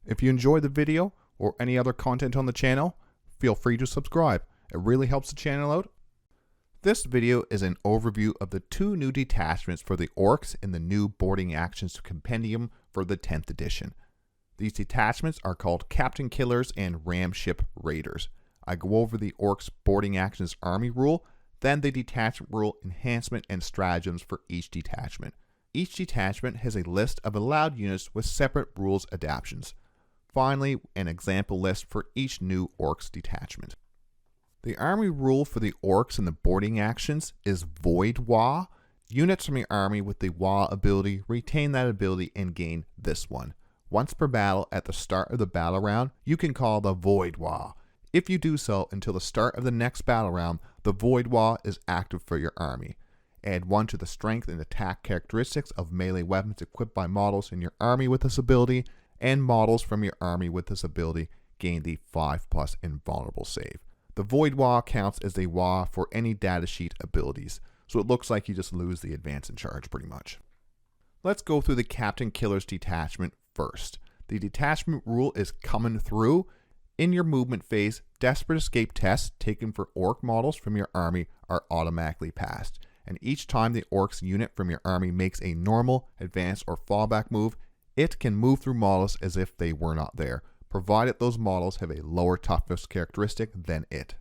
If you enjoyed the video or any other content on the channel, feel free to subscribe. It really helps the channel out. This video is an overview of the 2 new detachments for the Orks in the new Boarding Actions Compendium for the 10th edition. These detachments are called Kaptin Killers and Ramship Raiders. I go over the Orks Boarding Actions Army rule, then the Detachment Rule Enhancement and Stratagems for each detachment. Each detachment has a list of allowed units with separate rules adaptations. Finally, an example list for each new Orks detachment. The army rule for the Orks in the boarding actions is Void Wa. Units from your army with the Wa ability retain that ability and gain this one. Once per battle at the start of the battle round, you can call the Void Wa. If you do so until the start of the next battle round, the Void Wa is active for your army. Add 1 to the strength and attack characteristics of melee weapons equipped by models in your army with this ability, and models from your army with this ability gain the 5+ invulnerable save. The Void Wa counts as a Wa for any datasheet abilities, so it looks like you just lose the advance in charge pretty much. Let's go through the Kaptin Killers detachment first. The detachment rule is coming through. In your movement phase, desperate escape tests taken for Ork models from your army are automatically passed, and each time the Orks unit from your army makes a normal, advance, or fallback move, it can move through models as if they were not there, provided those models have a lower toughness characteristic than it.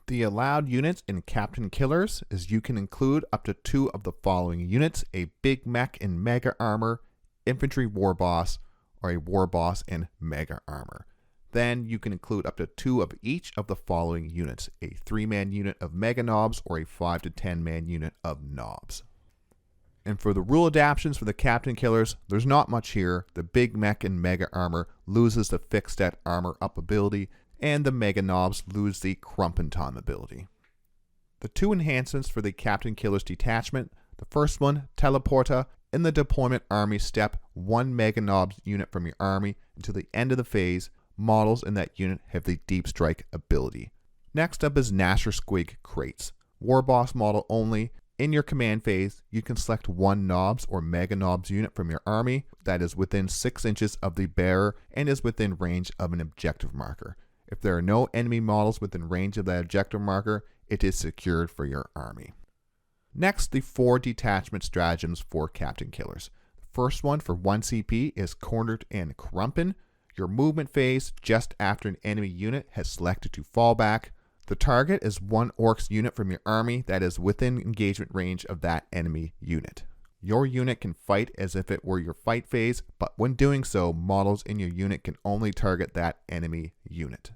The allowed units in Kaptin Killers is you can include up to 2 of the following units: a Big Mech in Mega Armor, Infantry War Boss, or a War Boss in Mega Armor. Then you can include up to 2 of each of the following units: a 3-man unit of Mega Knobs or a 5 to 10-man unit of Knobs. And for the rule adaptations for the Kaptin Killers, there's not much here. The Big Mech in Mega Armor loses the fixed stat armor up ability, and the Mega Knobs lose the Crump Time ability. The 2 enhancements for the Kaptin Killers detachment: the first one, Teleporter. In the deployment army step, 1 Mega Knobs unit from your army until the end of the phase. Models in that unit have the Deep Strike ability. Next up is Nasher Squig Crates. War Boss model only. In your command phase, you can select 1 Knobs or Mega Knobs unit from your army that is within 6 inches of the bearer and is within range of an objective marker. If there are no enemy models within range of that objective marker, it is secured for your army. Next, the 4 detachment stratagems for Kaptin Killers. The first one for 1 CP is Cornered and Crumpin'. Your movement phase just after an enemy unit has selected to fall back. The target is 1 Orks unit from your army that is within engagement range of that enemy unit. Your unit can fight as if it were your fight phase, but when doing so, models in your unit can only target that enemy unit.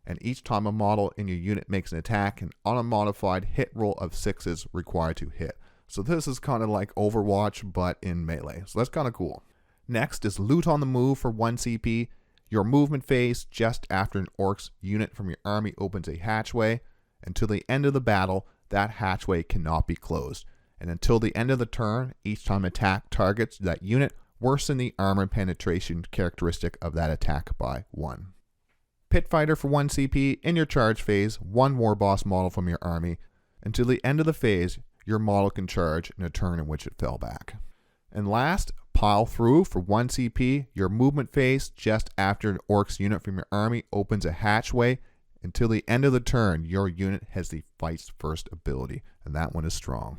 And each time a model in your unit makes an attack, an unmodified hit roll of 6 is required to hit. So this is kind of like Overwatch, but in melee. So that's kind of cool. Next is Loot on the Move for 1 CP. Your movement phase just after an Orks unit from your army opens a hatchway. Until the end of the battle, that hatchway cannot be closed. And until the end of the turn, each time attack targets that unit, worsen the armor penetration characteristic of that attack by 1. Pit Fighter for 1 CP. In your charge phase, 1 War Boss model from your army. Until the end of the phase, your model can charge in a turn in which it fell back. And last, Pile Through for 1 CP. Your movement phase just after an Orks unit from your army opens a hatchway. Until the end of the turn, your unit has the Fights First ability, and that one is strong.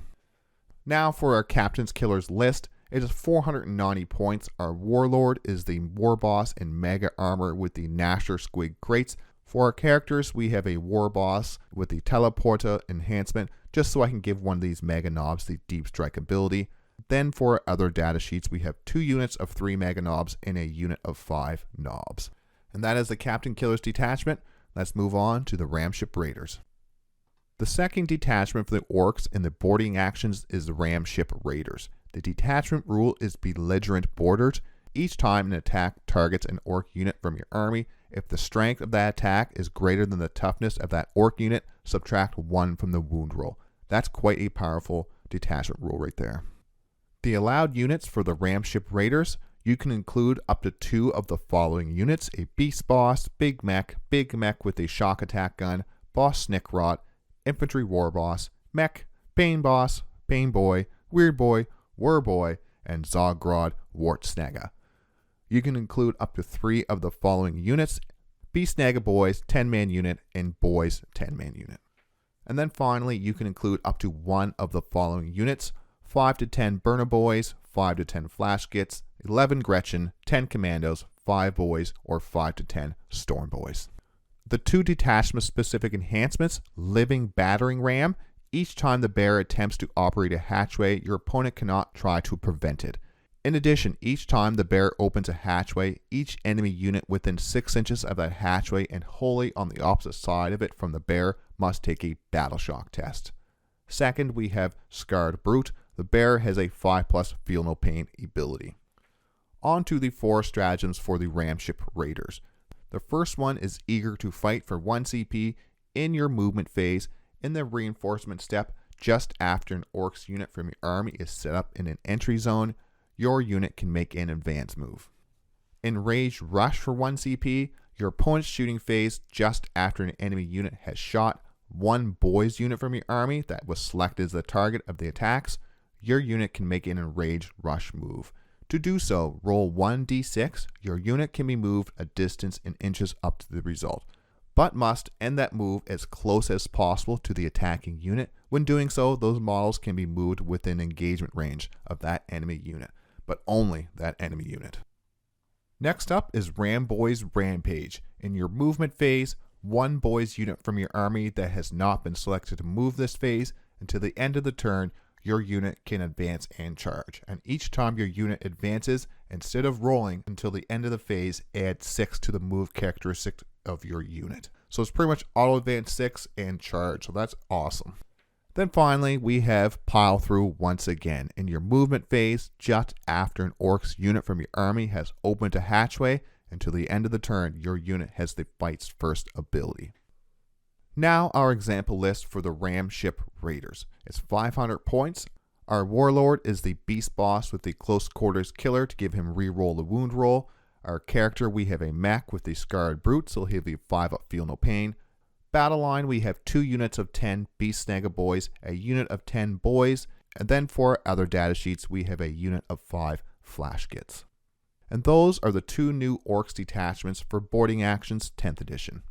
Now for our Kaptin Killers list. It is 490 points. Our Warlord is the War Boss in Mega Armor with the Nasher Squig Crates. For our characters, we have a War Boss with the Teleporter enhancement, just so I can give one of these Mega Knobs the Deep Strike ability. Then for our other data sheets, we have 2 units of 3 Mega Knobs and a unit of 5 Knobs. And that is the Kaptin Killers detachment. Let's move on to the Ramship Raiders. The second detachment for the Orks in the boarding actions is the Ramship Raiders. The detachment rule is Belligerent Boarders. Each time an attack targets an Ork unit from your army, if the strength of that attack is greater than the toughness of that Ork unit, subtract 1 from the wound roll. That's quite a powerful detachment rule right there. The allowed units for the Ramship Raiders, you can include up to 2 of the following units: a Beast Boss, Big Mech with a shock attack gun, Boss Snickrot, Infantry War Boss, Mech, Pain Boss, Pain Boy, Weird Boy, War Boy, and Zogrod Wartsnaga. You can include up to 3 of the following units: Beastnaga Boys 10-man unit and Boys 10-man unit. And then finally, you can include up to 1 of the following units: 5 to 10 Burner Boys, 5 to 10 Flash Gits, 11 Gretchen, 10 Commandos, 5 Boys, or 5 to 10 Storm Boys. The 2 detachment specific enhancements: Living Battering Ram. Each time the bearer attempts to operate a hatchway, your opponent cannot try to prevent it. In addition, each time the bearer opens a hatchway, each enemy unit within 6 inches of that hatchway and wholly on the opposite side of it from the bearer must take a battle shock test. Second, we have Scarred Brute. The bearer has a 5+ Feel No Pain ability. On to the 4 stratagems for the Ramship Raiders. The first one is Eager to Fight for 1 CP in your movement phase. In the reinforcement step, just after an Orks unit from your army is set up in an entry zone, your unit can make an advance move. Enraged Rush for 1 CP, your opponent's shooting phase just after an enemy unit has shot 1 Boys unit from your army that was selected as the target of the attacks, your unit can make an Enraged Rush move. To do so, roll 1d6. Your unit can be moved a distance in inches up to the result, but must end that move as close as possible to the attacking unit. When doing so, those models can be moved within engagement range of that enemy unit, but only that enemy unit. Next up is Ram Boys Rampage. In your movement phase, 1 Boys unit from your army that has not been selected to move this phase until the end of the turn, your unit can advance and charge. And each time your unit advances, instead of rolling until the end of the phase, add 6 to the move characteristic of your unit. So it's pretty much auto advance 6 and charge. So that's awesome. Then finally, we have Pile Through once again. In your movement phase, just after an Orks unit from your army has opened a hatchway, until the end of the turn, your unit has the Fight's First ability. Now our example list for the Ramship Raiders. It's 500 points. Our Warlord is the Beast Boss with the Close Quarters Killer to give him reroll the wound roll. Our character, we have a Mech with the Scarred Brute, so he'll be 5 up Feel No Pain. Battle line, we have 2 units of 10 Beastnaga Boys, a unit of 10 Boys, and then for other data sheets, we have a unit of 5 Flash Gits. And those are the 2 new Orks Detachments for Boarding Actions 10th edition.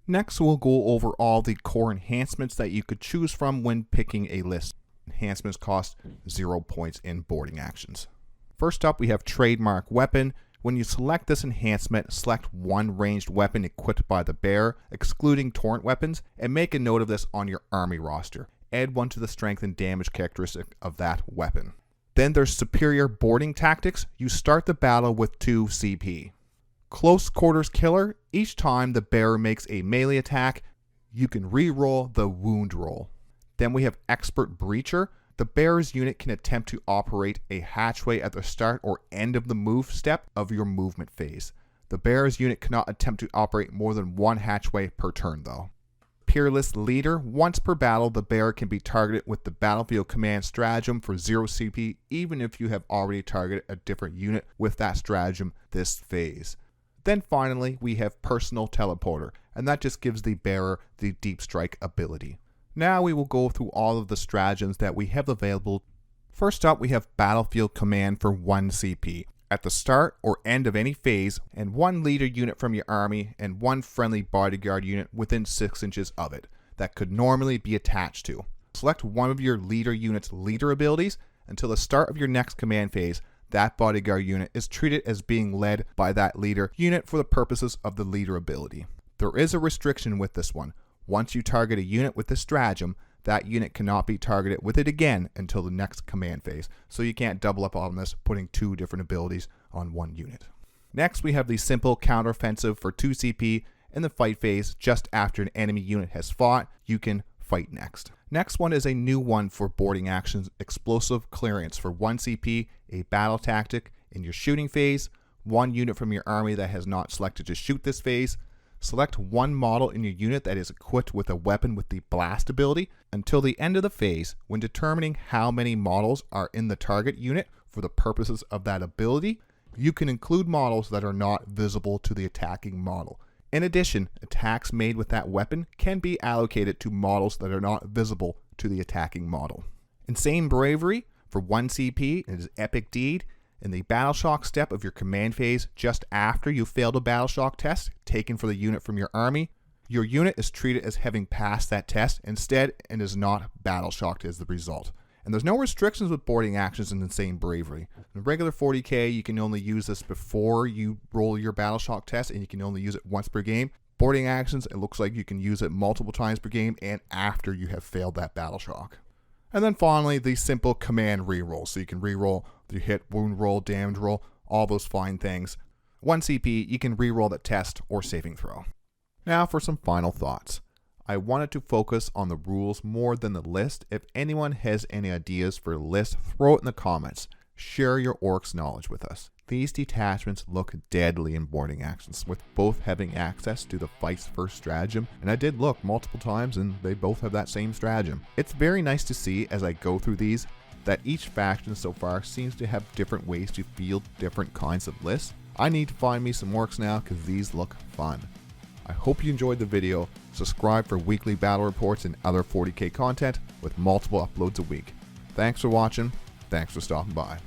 Next, we'll go over all the core enhancements that you could choose from when picking a list. Enhancements cost 0 points in Boarding Actions. First up, we have Trademark Weapon. When you select this enhancement, select 1 ranged weapon equipped by the bearer, excluding torrent weapons, and make a note of this on your army roster. Add 1 to the strength and damage characteristic of that weapon. Then there's Superior Boarding Tactics. You start the battle with 2 CP. Close Quarters Killer. Each time the bearer makes a melee attack, you can re-roll the wound roll. Then we have Expert Breacher. The bearer's unit can attempt to operate a hatchway at the start or end of the move step of your movement phase. The bearer's unit cannot attempt to operate more than 1 hatchway per turn though. Peerless Leader. Once per battle, the bearer can be targeted with the Battlefield Command Stratagem for 0 CP, even if you have already targeted a different unit with that stratagem this phase. Then finally, we have Personal Teleporter, and that just gives the bearer the Deep Strike ability. Now we will go through all of the stratagems that we have available. First up, we have Battlefield Command for 1 CP. At the start or end of any phase, and 1 leader unit from your army, and 1 friendly bodyguard unit within 6 inches of it, that could normally be attached to. Select one of your leader unit's leader abilities. Until the start of your next command phase, that bodyguard unit is treated as being led by that leader unit for the purposes of the leader ability. There is a restriction with this one. Once you target a unit with this stratagem, that unit cannot be targeted with it again until the next command phase. So you can't double up on this, putting 2 different abilities on 1 unit. Next, we have the Simple Counteroffensive for 2 CP. In the fight phase, just after an enemy unit has fought, you can fight next. Next one is a new one for Boarding Actions, Explosive Clearance for 1 CP, a battle tactic. In your shooting phase, 1 unit from your army that has not selected to shoot this phase. Select 1 model in your unit that is equipped with a weapon with the Blast ability. Until the end of the phase, when determining how many models are in the target unit for the purposes of that ability, you can include models that are not visible to the attacking model. In addition, attacks made with that weapon can be allocated to models that are not visible to the attacking model. Insane Bravery for 1 CP is Epic Deed. In the Battle Shock step of your command phase, just after you failed a Battle Shock test taken for the unit from your army, your unit is treated as having passed that test instead and is not Battle Shocked as the result. And there's no restrictions with boarding actions in Insane Bravery. In regular 40k, you can only use this before you roll your Battle Shock test, and you can only use it once per game. Boarding actions, it looks like you can use it multiple times per game and after you have failed that Battle Shock. And then finally, the simple command reroll. So you can reroll the hit, wound roll, damage roll, all those fine things. 1 CP, you can reroll that test or saving throw. Now for some final thoughts. I wanted to focus on the rules more than the list. If anyone has any ideas for a list, throw it in the comments. Share your Orks knowledge with us. These detachments look deadly in boarding actions, with both having access to the Fight's first stratagem, and I did look multiple times and they both have that same stratagem. It's very nice to see as I go through these that each faction so far seems to have different ways to field different kinds of lists. I need to find me some Orks now because these look fun. I hope you enjoyed the video. Subscribe for weekly battle reports and other 40k content with multiple uploads a week. Thanks for watching. Thanks for stopping by.